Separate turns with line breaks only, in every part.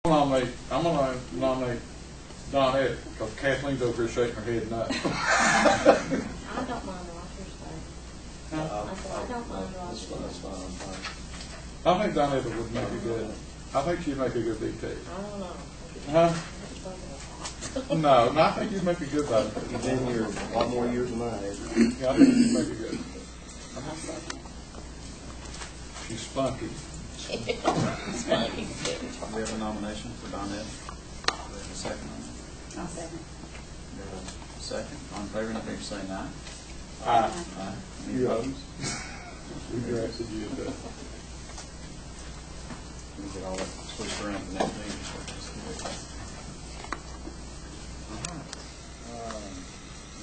I'm gonna nominate Donette, because Kathleen's over here shaking her head no.
I don't mind Roger's though. I don't mind Roger's.
That's fine, I'm fine.
I think Donette would make a good, I think she'd make a good DT.
I don't know.
Huh? No, I think you'd make a good vote.
You've been here a lot more years than I have.
Yeah, I think you'd make a good. She's spunky.
It's funny.
We have a nomination for Donette. We have a second on it.
I'll second.
We have a second. All in favor, indicate by saying aye.
Aye.
Aye. Any
Yeah.
opposed?
We directed you to that.
We get all that switched around for the next meeting. All right.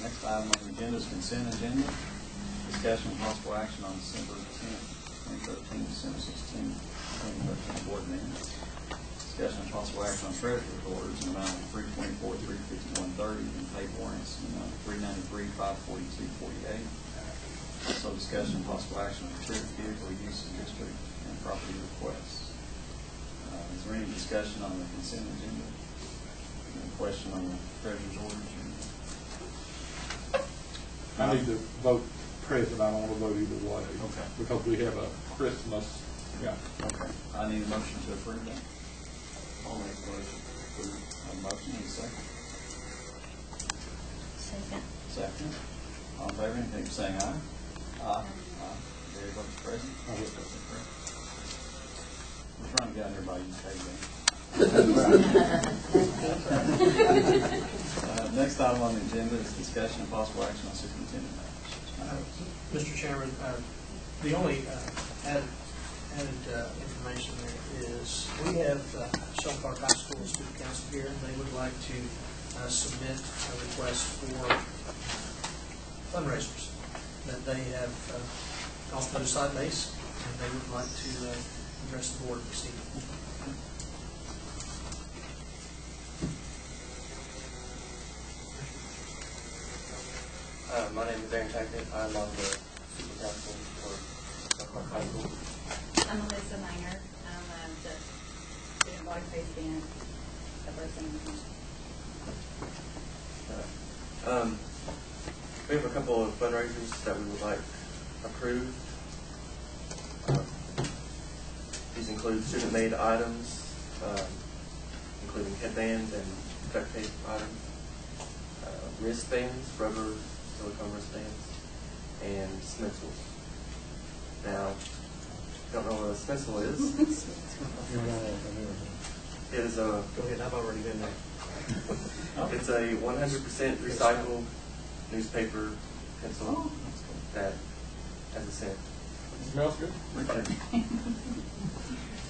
Next item on the agenda is consent agenda. Discussion and possible action on December 10th, 2013, December 16th, 2013 board minutes. Discussion and possible action on treasurer's orders in the amount of $324,351.30 and paid warrants in the amount of $393,542.48. Also discussion and possible action on approved vehicle use in district and property requests. Is there any discussion on the consent agenda? Any question on the treasurer's orders?
I need to vote present, I don't want to vote either way.
Okay.
Because we have a Christmas, yeah.
Okay. I need a motion to approve that.
I'll make a motion to approve.
A motion, need a second.
Second.
Second. All in favor, indicate by saying aye. Aye. Aye. Gary votes present.
I vote present.
We're trying to get out here by you, Peggy. Next item on the agenda is discussion and possible action on superintendent matters.
Mr. Chairman, the only added information there is we have Shelby Park High School Student Council here, and they would like to submit a request for fundraisers that they have gone through side base, and they would like to address the board this evening.
My name is Aaron Tackett. I'm on the Super Council for Shelby Park High School.
I'm Alyssa Minor. I'm the student body president of our senior council.
We have a couple of fundraisers that we would like approved. These include student-made items, including headbands and duct tape items, wristbands, rubber silicone wristbands, and stencils. Now, don't know what a stencil is. It is a.
Go ahead, I've already been there.
It's a 100% recycled newspaper pencil that has a scent.
Smells good?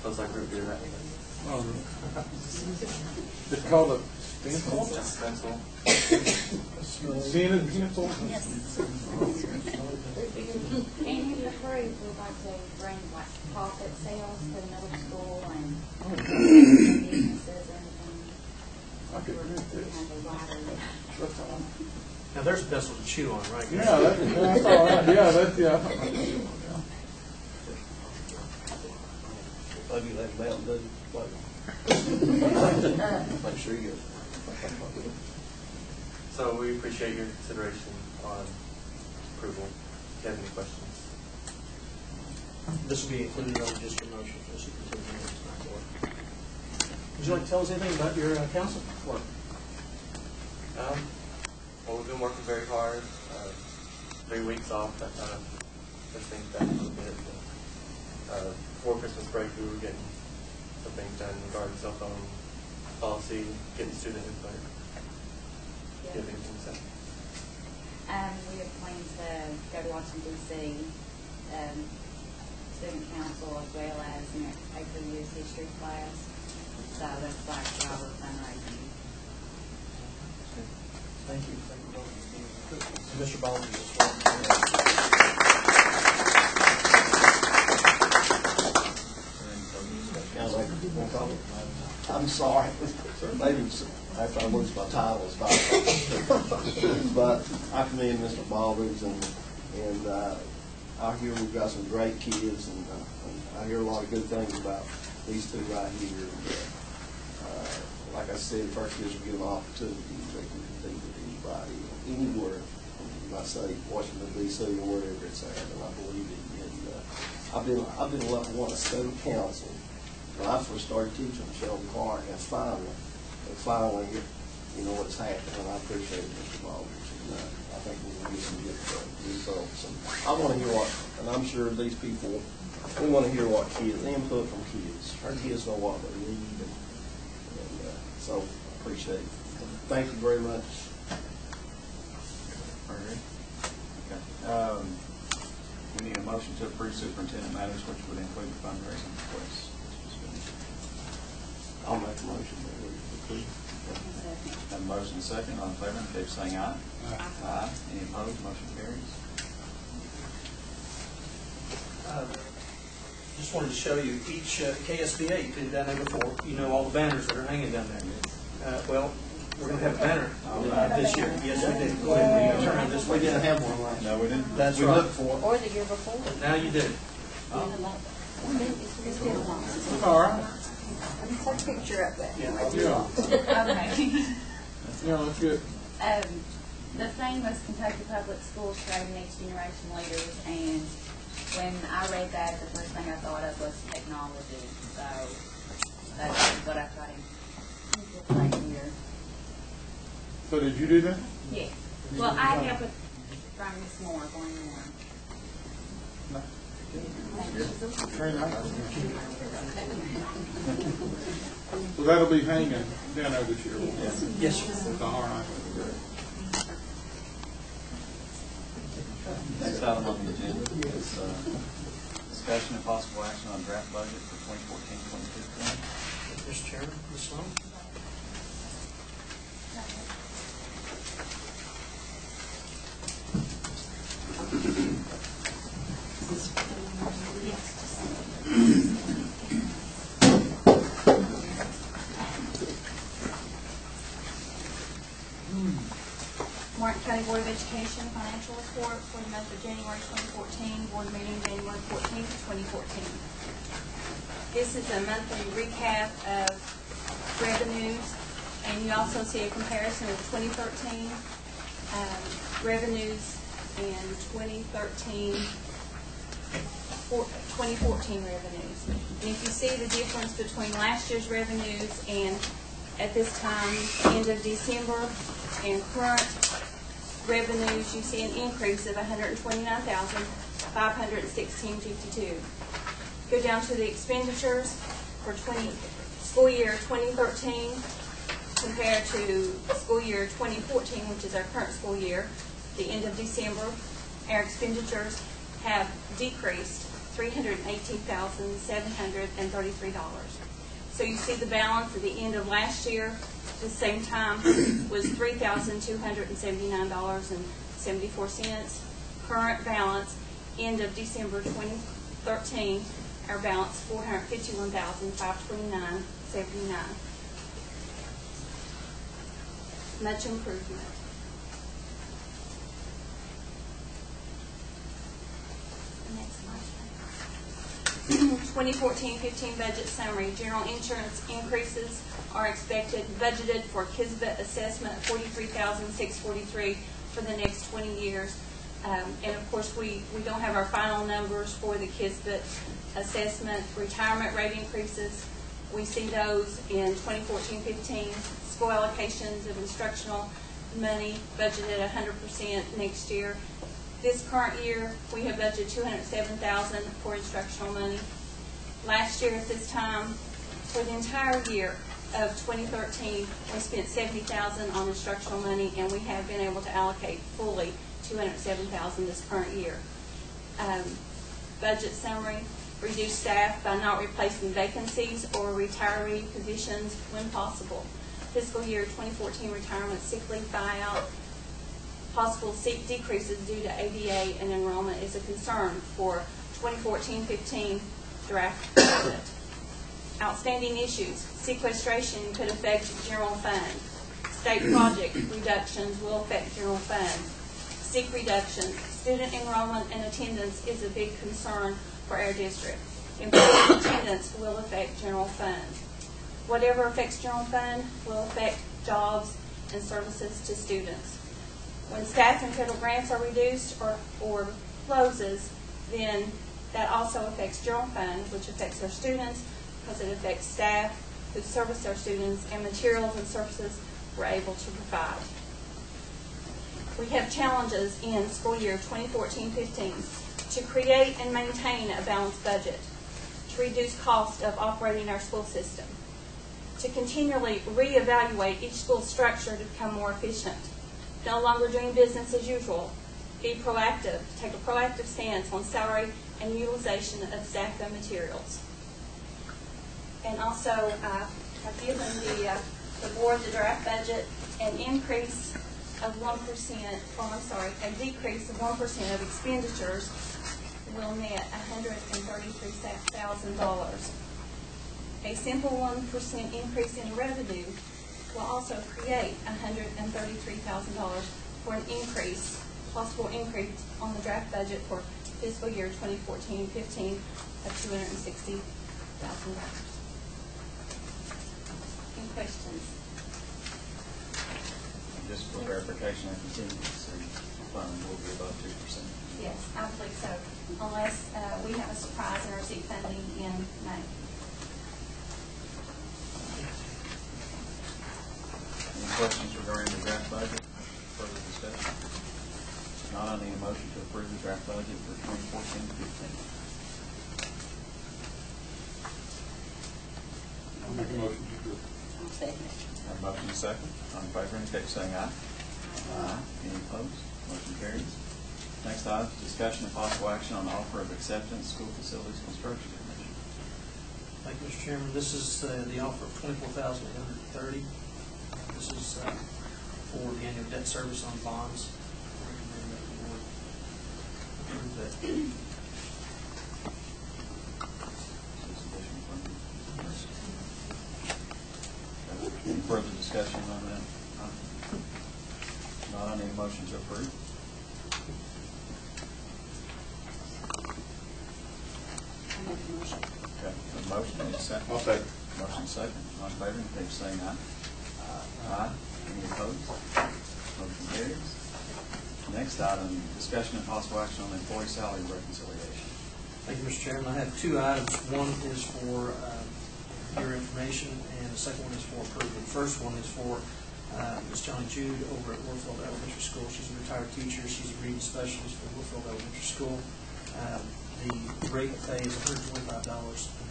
Smells like root beer. That
Oh, it's called a stencil?
just stencil.
Scented pencil?
Yes. And if approved, we'd like to bring like profit sales to the middle school and businesses and
I could drink this.
have a wider.
Now, there's a pencil to chew on, right?
Yeah, that's all right. Yeah, that's, yeah.
Bug you like Mountain Dew, make sure you.
So we appreciate your consideration on approval. If you have any questions.
This will be included on just your motion for the superintendent tonight, Board. Would you like to tell us anything about your council work?
Well, we've been working very hard. 3 weeks off that time. Push things back a little bit. Before Christmas break, we were getting some things done regarding cell phone policy, getting student input. Give anything to say.
We have plans to go to Washington, D.C., student council, as well as next paper use history class. So that's like our fundraising.
Thank you. Thank you both. And Mr. Baldwin as well.
I'm sorry. Maybe after I lose my title, it's fine. But I commend Mr. Baldridge, and I hear we've got some great kids, and I hear a lot of good things about these two right here. like I said, first kids will get an opportunity, they can compete with anybody, anywhere, I say Washington D.C. or wherever it's at, and I believe it. And I've been lucky one of student council when I first started teaching Sheldon Clark, and finally, you know what's happening, and I appreciate it, Mr. Baldridge. And I think we can get some good results. And I want to hear what, and I'm sure these people, we want to hear what kids, input from kids. Our kids know what they need, and so I appreciate it. Thank you very much.
Okay. We need a motion to approve superintendent matters, which would include the fundraising requests.
I'll make a motion that we approve.
Have a motion and a second. All in favor, indicate by saying aye. Aye. Any opposed? Motion carries.
Just wanted to show you each KSBA, you've been down there before, you know all the banners that are hanging down there. Well, we're going to have a banner this year. Yes, we did. Go ahead and turn this way.
We didn't have one last year.
No, we didn't.
That's
We
right.
looked for it.
Or the year before.
But now you do.
It's been a while.
All right.
Take a picture of that.
Yeah.
Okay.
Yeah, that's good.
The theme was Kentucky Public Schools creating next generation leaders, and when I read that, the first thing I thought of was technology. So that's what I thought in right here.
So did you do that?
Yeah. Well, I helped it from Miss Moore, Glenn Moore.
Very nice. So that'll be hanging down there this year.
Yes, sir.
All right.
Next item on the agenda is discussion and possible action on draft budget for 2014-2015.
Mr. Chairman, Ms. Sloan?
Martin County Board of Education financial report for the month of January 2014, board meeting January 14th, 2014. This is a monthly recap of revenues, and you also see a comparison of 2013 revenues and 2014 revenues. And if you see the difference between last year's revenues and at this time, end of December, and current revenues, you see an increase of $129,516.52. Go down to the expenditures for school year 2013 compared to school year 2014, which is our current school year, the end of December. Our expenditures have decreased $318,733. So you see the balance at the end of last year, at the same time, was $3,279.74. Current balance, end of December 2013, our balance $451,529.79. Much improvement. Next slide. 2014-15 budget summary. General insurance increases are expected, budgeted for Kisbet assessment of $43,643 for the next 20 years. And of course, we don't have our final numbers for the Kisbet assessment. Retirement rate increases, we see those in 2014-15. School allocations of instructional money budgeted 100% next year. This current year, we have budgeted $207,000 for instructional money. Last year at this time, for the entire year of 2013, we spent $70,000 on instructional money, and we have been able to allocate fully $207,000 this current year. Budget summary: reduce staff by not replacing vacancies or retiree positions when possible. Fiscal year 2014 retirement sick leave buyout. Possible seat decreases due to ADA and enrollment is a concern for 2014-15 draft budget. Outstanding issues. Sequestration could affect general fund. State project reductions will affect general fund. Sick reduction. Student enrollment and attendance is a big concern for our district. Employee attendance will affect general fund. Whatever affects general fund will affect jobs and services to students. When staff and federal grants are reduced or closes, then that also affects general fund, which affects our students because it affects staff who service our students and materials and services we're able to provide. We have challenges in school year 2014-15 to create and maintain a balanced budget, to reduce cost of operating our school system, to continually reevaluate each school structure to become more efficient, no longer doing business as usual, be proactive, take a proactive stance on salary and utilization of staff and materials. And also, I've given the board the draft budget an increase of 1%, a decrease of 1% of expenditures will net $133,000. A simple 1% increase in revenue will also create $133,000 for an possible increase on the draft budget for fiscal year 2014-15 of $260,000. Any questions?
Just for verification, I contingency fund will be above 2%.
Yes, I believe so, unless we have a surprise in our seat funding in May.
Any questions regarding the draft budget? Further discussion? Not, I need a motion to approve the draft budget for 2014-15.
I'll make a motion to approve.
I'll second it.
Have a motion and a second. All in favor indicate by saying aye. Aye. Any opposed? Motion carries. Next item is discussion and possible action on the offer of acceptance, school facilities construction commission.
Thank you, Mr. Chairman. This is the offer of $24,830. This is for the annual debt service on bonds. I recommend that the board approve that.
Any further discussion on that? Not, I need a motion to approve.
I'll make a motion.
Okay, a motion and a second.
I'll second.
Motion second. All in favor, indicate by saying aye. Aye. Any opposed? Motion carries. Next item, discussion and possible action on employee salary reconciliation.
Thank you, Mr. Chairman. I have two items. One is for your information, and the second one is for approval. The first one is for Ms. Johnny Jude over at Warfield Elementary School. She's a retired teacher. She's a reading specialist for Warfield Elementary School. The rate of pay is $125 a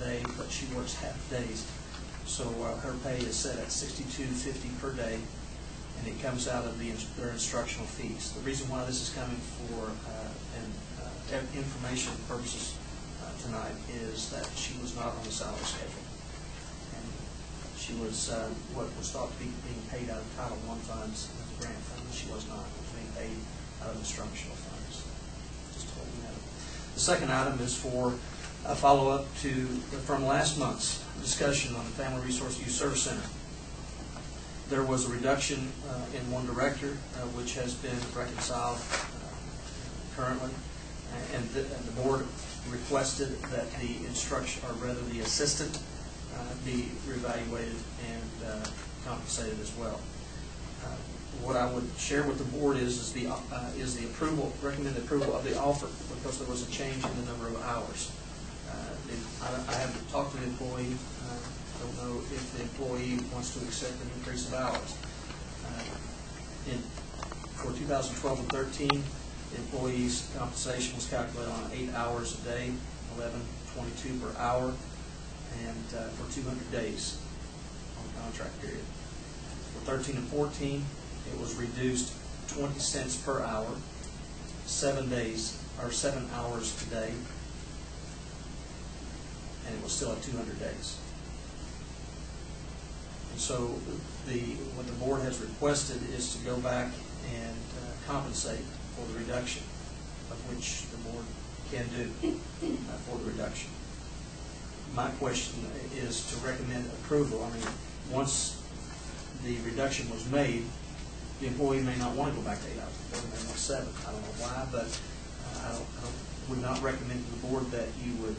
day, but she works half days. So her pay is set at $62.50 per day, and it comes out of their instructional fees. The reason why this is coming for information purposes tonight is that she was not on the salary schedule. And she was what was thought to be being paid out of Title I funds as a grant fund, but she was not. It was being paid out of instructional funds. Just holding that up. The second item is for a follow-up from last month's discussion on the Family Resource Youth Service Center. There was a reduction in one director, which has been reconciled currently, and the board requested that the the assistant be reevaluated and compensated as well. What I would share with the board is the recommended approval of the offer, because there was a change in the number of hours. I haven't talked to the employee. I don't know if the employee wants to accept an increase of hours. For 2012 and 13, the employee's compensation was calculated on 8 hours a day, $11.22 per hour, and for 200 days on the contract period. For 13 and 14, it was reduced 20 cents per hour, 7 hours a day, and it was still at 200 days. And so what the board has requested is to go back and compensate for the reduction, of which the board can do for the reduction. My question is to recommend approval. I mean, once the reduction was made, the employee may not want to go back to 8 hours, they may want 7. I don't know why, but I would not recommend to the board that you would,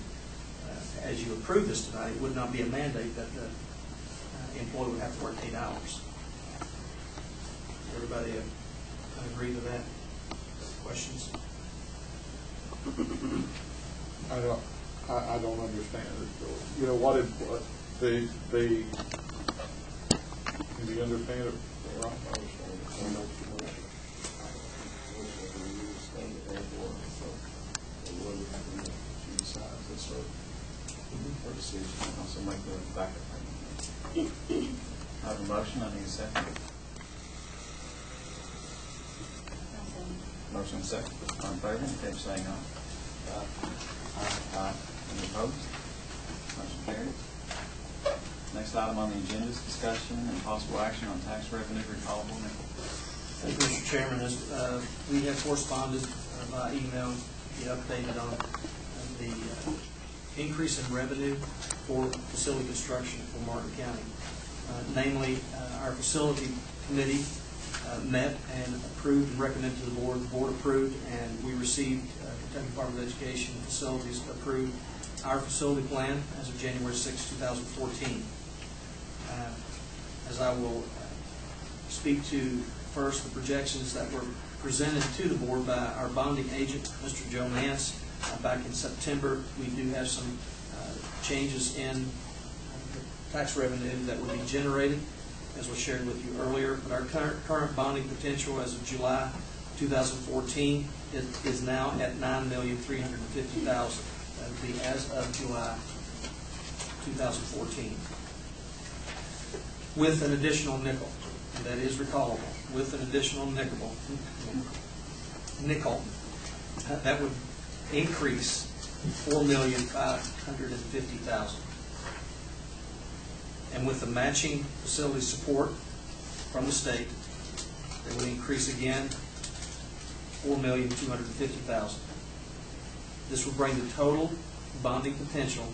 as you approve this tonight, it would not be a mandate that the employee would have to work 8 hours. Everybody agree to that? Questions?
I don't understand it. You know, what do you understand it? Right?
Her decision, also make the backup payment. I have a motion, I need a second. Motion and second. All in favor, indicate by saying aye. Aye. Any opposed? Motion carries. Next item on the agenda is discussion and possible action on tax revenue recallable nickel.
Thank you, Mr. Chairman. As we have corresponded by email, be updated on the increase in revenue for facility construction for Martin County. Namely, our facility committee met and approved and recommended to the board. The board approved, and we received Kentucky Department of Education Facilities approved our facility plan as of January 6, 2014. As I will speak to first, the projections that were presented to the board by our bonding agent, Mr. Joe Nance, back in September. We do have some changes in tax revenue that would be generated, as was shared with you earlier. But our current bonding potential as of July 2014 is now at $9,350,000. That would be as of July 2014. With an additional nickel, that is recallable, with an additional nickel, that would increase $4,550,000. And with the matching facility support from the state, it would increase again $4,250,000. This will bring the total bonding potential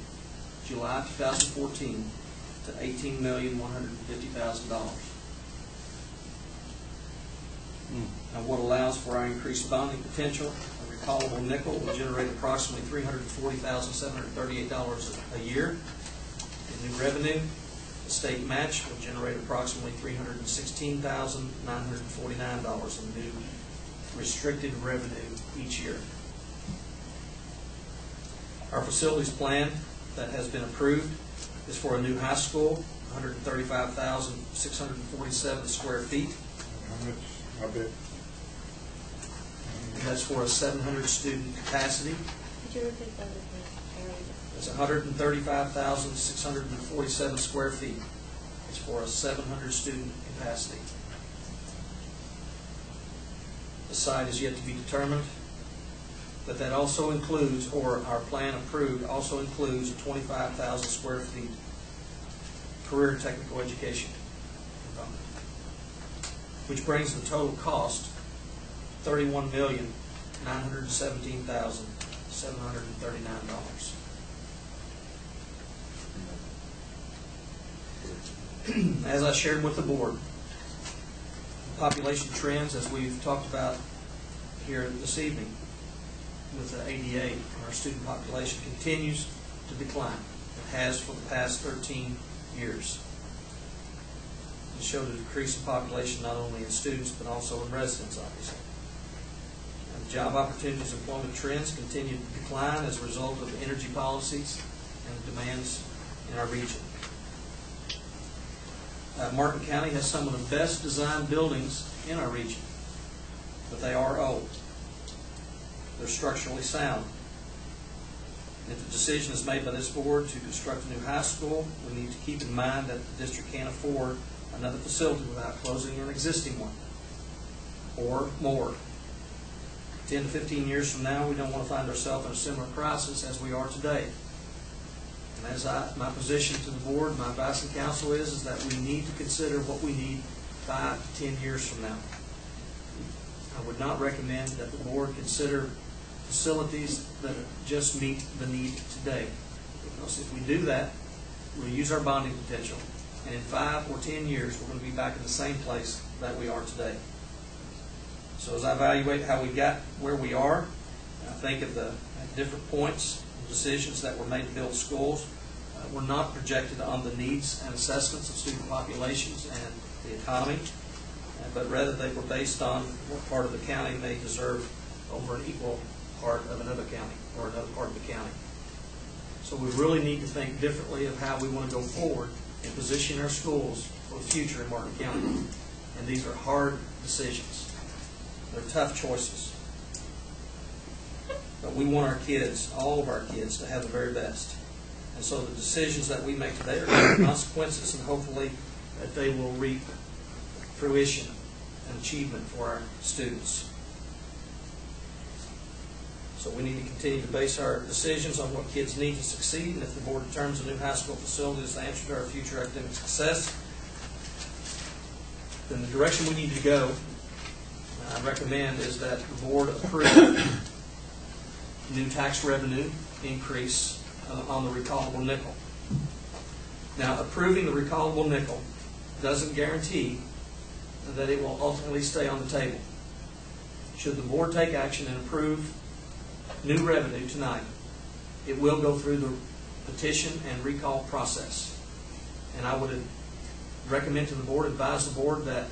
July 2014 to $18,150,000. Now, what allows for our increased bonding potential? A recallable nickel will generate approximately $340,738 a year in new revenue. The state match will generate approximately $316,949 in new restricted revenue each year. Our facilities plan that has been approved is for a new high school, 135,647 square feet.
How much? I bet.
That's for a 700 student capacity.
Could you repeat that again?
It's 135,647 square feet. It's for a 700 student capacity. The site is yet to be determined, but that also includes, or our plan approved, also includes a 25,000 square feet career technical education component, which brings the total cost $31,917,739. As I shared with the board, population trends, as we've talked about here this evening with the ADA, our student population continues to decline. It has for the past 13 years. It showed a decrease in population not only in students but also in residents, obviously. And job opportunities, employment trends continue to decline as a result of energy policies and demands in our region. Martin County has some of the best designed buildings in our region, but they are old. They're structurally sound. And if the decision is made by this board to construct a new high school, we need to keep in mind that the district can't afford another facility without closing an existing one or more. 10 to 15 years from now, we don't want to find ourselves in a similar crisis as we are today. And as my position to the board, my advice and counsel is that we need to consider what we need 5 to 10 years from now. I would not recommend that the board consider facilities that just meet the need today. Because if we do that, we'll use our bonding potential. And in 5 or 10 years, we're going to be back in the same place that we are today. So as I evaluate how we got where we are, I think of the different points, decisions that were made to build schools, were not projected on the needs and assessments of student populations and the economy, but rather they were based on what part of the county may deserve over an equal part of another county or another part of the county. So we really need to think differently of how we want to go forward and position our schools for the future in Martin County. And these are hard decisions. They're tough choices. But we want our kids, all of our kids, to have the very best. And so the decisions that we make today are going to have consequences, and hopefully that they will reap fruition and achievement for our students. So we need to continue to base our decisions on what kids need to succeed, and if the board determines a new high school facility is the answer to our future academic success, then the direction we need to go, I recommend, is that the board approve new tax revenue increase on the recallable nickel. Now, approving the recallable nickel doesn't guarantee that it will ultimately stay on the table. Should the board take action and approve new revenue tonight, it will go through the petition and recall process. And I would recommend to the board, advise the board, that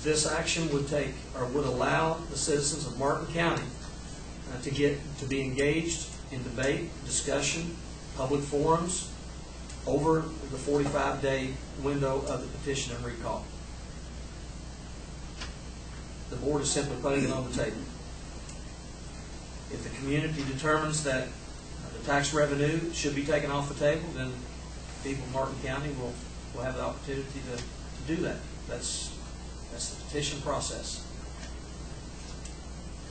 this action would take, or would allow the citizens of Martin County to be engaged in debate, discussion, public forums over the 45-day window of the petition and recall. The board is simply putting it on the table. If the community determines that the tax revenue should be taken off the table, then people of Martin County will have the opportunity to do that. That's the petition process.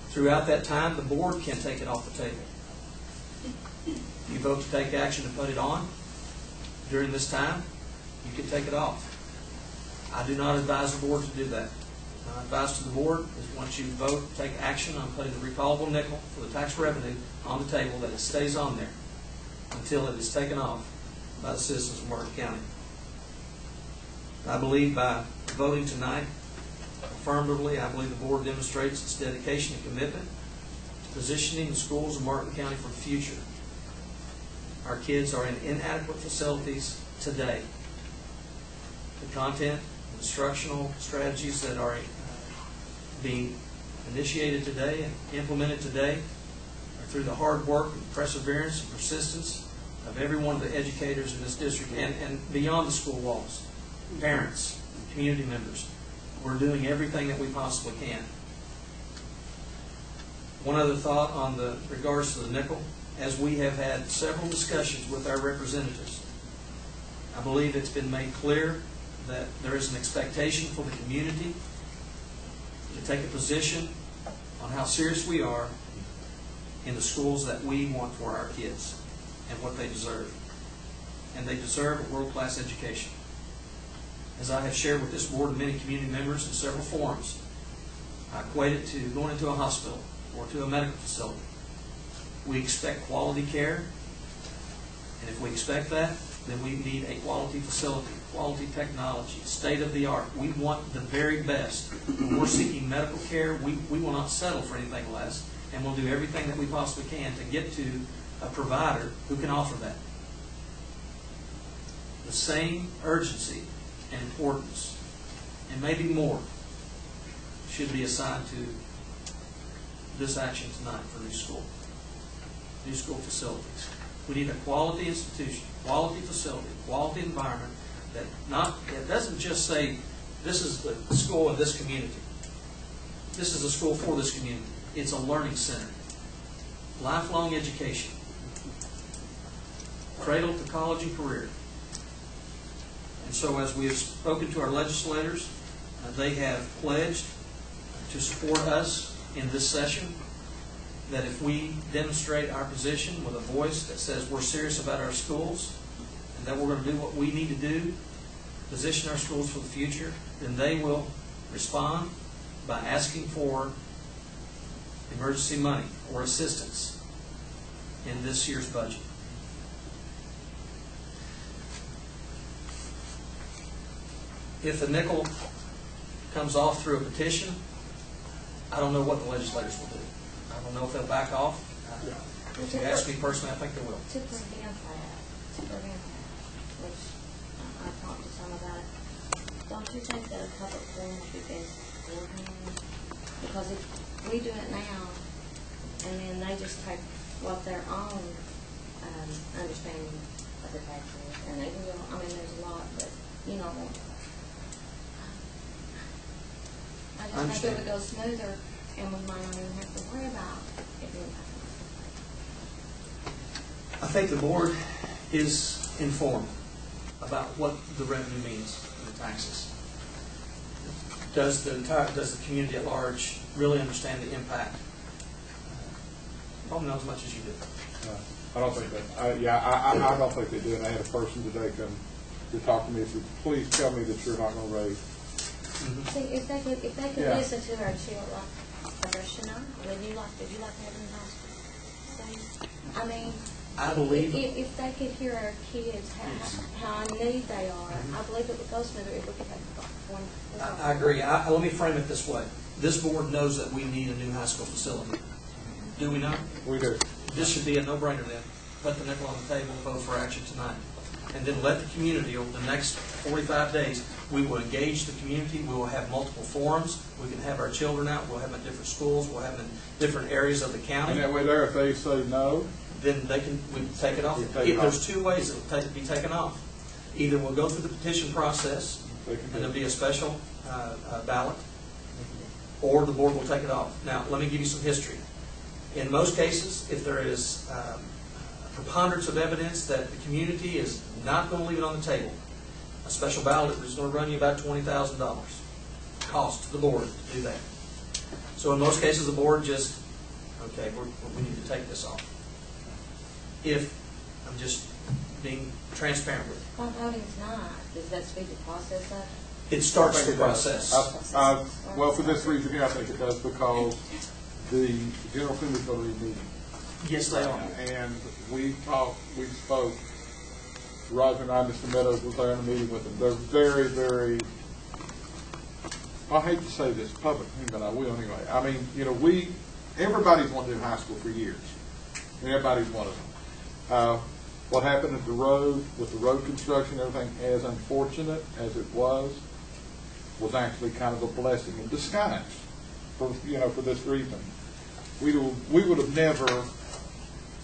Throughout that time, the board can take it off the table. If you vote to take action to put it on during this time, you can take it off. I do not advise the board to do that. My advice to the board is once you vote to take action on putting the recallable nickel for the tax revenue on the table, that it stays on there until it is taken off by the citizens of Martin County. I believe by voting tonight affirmatively, I believe the board demonstrates its dedication and commitment to positioning the schools of Martin County for the future. Our kids are in inadequate facilities today. The content, instructional strategies that are being initiated today and implemented today are through the hard work and perseverance and persistence of every one of the educators in this district and beyond the school walls, parents, community members. We're doing everything that we possibly can. One other thought on the regards to the nickel. As we have had several discussions with our representatives, I believe it's been made clear that there is an expectation for the community to take a position on how serious we are in the schools that we want for our kids and what they deserve. And they deserve a world-class education. As I have shared with this board and many community members in several forums, I equate it to going into a hospital or to a medical facility. We expect quality care, and if we expect that, then we need a quality facility, quality technology, state-of-the-art. We want the very best. When we're seeking medical care, we will not settle for anything less, and we'll do everything that we possibly can to get to a provider who can offer that. The same urgency and importance, and maybe more, should be assigned to this action tonight for new school facilities. We need a quality institution, quality facility, quality environment that it doesn't just say this is the school in this community. This is a school for this community. It's a learning center. Lifelong education. Cradle to college and career. And so as we have spoken to our legislators, they have pledged to support us in this session, that if we demonstrate our position with a voice that says we're serious about our schools and that we're going to do what we need to do, position our schools for the future, then they will respond by asking for emergency money or assistance in this year's budget. If the nickel comes off through a petition, I don't know what the legislators will do. I don't know if they'll back off. If you ask me personally, I think they will.
To prevent that, super impact, which I talked to some about it. Don't you think that a public forum would be best beforehand? Because if we do it now, and then they just take what their own understanding of the taxes, and they can go, I mean, there's a lot, but, you know, I just think it would go smoother, and we might not even have to worry about it being
I think the board is informed about what the revenue means for the taxes. Does the community at large really understand the impact? Probably not as much as you do.
I don't think that, I don't think they do, and I had a person today come to talk to me, said, please tell me that you're not gonna raise.
See, if they could
Yeah.
listen to our children, like our Shania, would you like to have in high school? I mean,
I believe.
if they could hear our kids, how in need they are, I believe it would go smoother if we could have one.
I agree. Let me frame it this way. This board knows that we need a new high school facility. Do we not?
We do.
This should be a no-brainer then. Put the nickel on the table and vote for action tonight. And then let the community, over the next 45 days, we will engage the community. We will have multiple forums. We can have our children out. We'll have them at different schools. We'll have them in different areas of the county.
And that way there, if they say no,
Then we can take it off.
We take it off.
There's two ways it will be taken off. Either we'll go through the petition process,
they can
and
do
there'll
it.
be a special ballot, or the board will take it off. Now, let me give you some history. In most cases, if there is a preponderance of evidence that the community is not going to leave it on the table, a special ballot is going to run you about $20,000 cost to the board to do that. So in most cases, the board just, okay, we need to take this off. If, I'm just being transparent with you.
Well, voting's not. Does that speed the process up?
It starts
I
the
think it does.
process.
Well, for this reason here, I think it does, because the General Assembly's going to be meeting.
Yes, they are.
And we spoke, Roger and I, Mr. Meadows was there in a meeting with them. They're very, very, I hate to say this publicly, but I will anyway. I mean, you know, everybody's wanted to do high school for years. Everybody's one of them. What happened at the road, with the road construction, everything, as unfortunate as it was actually kind of a blessing in disguise for this reason. We would have never,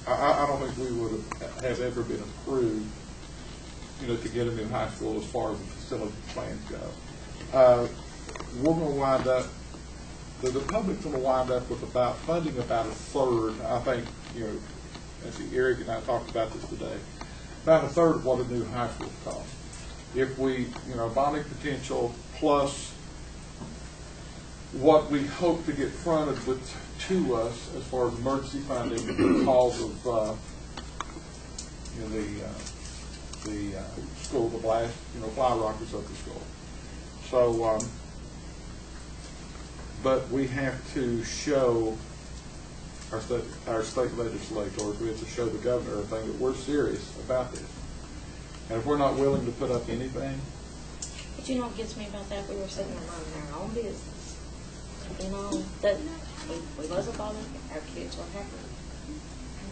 I don't think we would have ever been approved, to get a new high school as far as the facility plans go. We're going to wind up, the public's going to wind up with funding about a third, I think, I see Eric and I talked about this today, about a third of what a new high school costs. If we, bonding potential plus what we hope to get fronted to us as far as emergency funding because of the school, the blast, fly rockets of the school. So, but we have to show our state legislators, we have to show the governor everything that we're serious about this. And if we're not willing to put up anything,
But you know what gets me about that? We were sitting there minding our own business. That we wasn't bothered. Our kids were happy.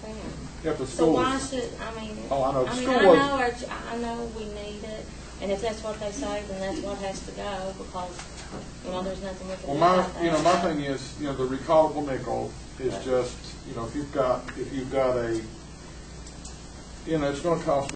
And bam.
if the
So
school
why
is,
should, I mean,
Oh, I know.
I mean,
School
I
was-
know, I know we need it, and if that's what they say, then that's what has to go, because, there's nothing we can do
well,
about that.
my thing is, the recallable nickel is just, if you've got a, it's going to cost